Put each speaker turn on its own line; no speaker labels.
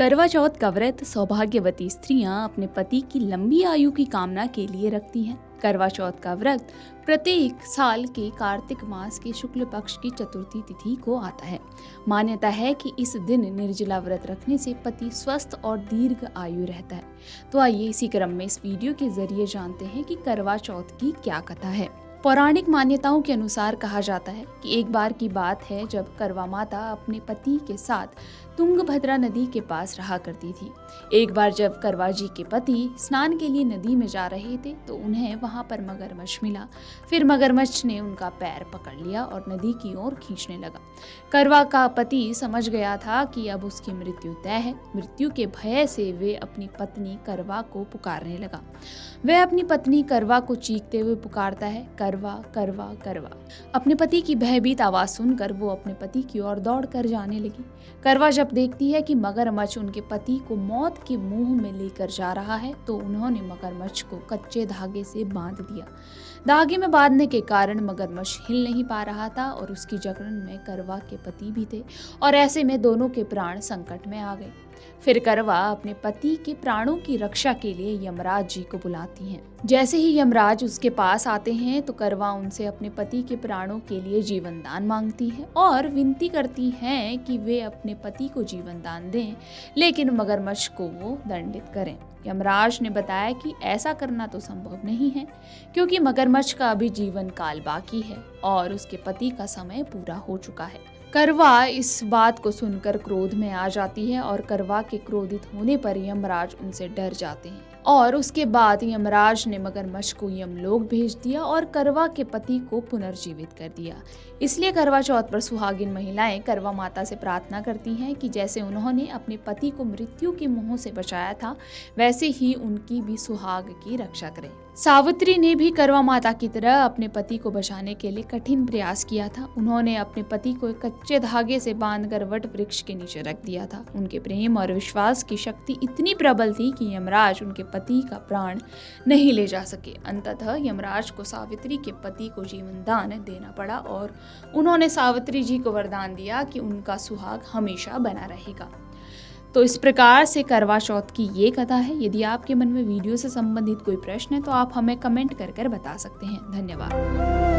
करवा चौथ का व्रत सौभाग्यवती स्त्रियां अपने पति की लंबी आयु की कामना के लिए रखती हैं। करवा चौथ का व्रत प्रत्येक साल के कार्तिक मास के शुक्ल पक्ष की चतुर्थी तिथि को आता है। मान्यता है कि इस दिन निर्जला व्रत रखने से पति स्वस्थ और दीर्घ आयु रहता है। तो आइए इसी क्रम में इस वीडियो के जरिए जानते हैं कि करवा चौथ की क्या कथा है। पौराणिक मान्यताओं के अनुसार कहा जाता है कि एक बार की बात है जब करवा माता अपने पति के साथ तुंगभद्रा नदी के पास रहा करती थी। एक बार जब करवा जी के पति स्नान के लिए नदी में जा रहे थे तो उन्हें वहां पर मगरमच्छ मिला। फिर मगरमच्छ ने उनका पैर पकड़ लिया और नदी की ओर खींचने लगा। करवा का पति समझ गया था कि अब उसकी मृत्यु तय है। मृत्यु के भय से वे अपनी पत्नी करवा को पुकारने लगा। वह अपनी पत्नी करवा को चीखते हुए पुकारता है, करवा करवा करवा। अपने पति की भयभीत आवाज सुनकर वो अपने पति की ओर दौड़ कर जाने लगी। करवा जब देखती है कि मगरमच्छ उनके पति को मौत के मुंह में लेकर जा रहा है तो उन्होंने मगरमच्छ को कच्चे धागे से बांध दिया। धागे में बांधने के कारण मगरमच्छ हिल नहीं पा रहा था और उसकी जकड़न में करवा के पति भी थे और ऐसे में दोनों के प्राण संकट में आ गए। फिर करवा अपने पति के प्राणों की रक्षा के लिए यमराज जी को बुलाती हैं। जैसे ही यमराज उसके पास आते हैं तो करवा उनसे अपने पति के प्राणों के लिए जीवन दान मांगती है और विनती करती हैं कि वे अपने पति को जीवन दान दें, लेकिन मगरमच्छ को वो दंडित करें। यमराज ने बताया कि ऐसा करना तो संभव नहीं है क्योंकि मगरमच्छ का अभी जीवन काल बाकी है और उसके पति का समय पूरा हो चुका है। करवा इस बात को सुनकर क्रोध में आ जाती है और करवा के क्रोधित होने पर यमराज उनसे डर जाते हैं और उसके बाद यमराज ने मगरमच्छ को यमलोक भेज दिया और करवा के पति को पुनर्जीवित कर दिया। इसलिए करवा चौथ पर सुहागिन महिलाएं करवा माता से प्रार्थना करती हैं कि जैसे उन्होंने अपने पति को मृत्यु के मुंह से बचाया था वैसे ही उनकी भी सुहाग की रक्षा करें। सावित्री ने भी करवा माता की तरह अपने पति को बचाने के लिए कठिन प्रयास किया था। उन्होंने अपने पति को एक कच्चे धागे से बांधकर वट वृक्ष के नीचे रख दिया था। उनके प्रेम और विश्वास की शक्ति इतनी प्रबल थी कि यमराज उनके पति का प्राण नहीं ले जा सके। अंततः यमराज को सावित्री के पति को जीवन दान देना पड़ा और उन्होंने सावित्री जी को वरदान दिया कि उनका सुहाग हमेशा बना रहेगा। तो इस प्रकार से करवा चौथ की ये कथा है। यदि आपके मन में वीडियो से संबंधित कोई प्रश्न है तो आप हमें कमेंट कर बता सकते हैं। धन्यवाद।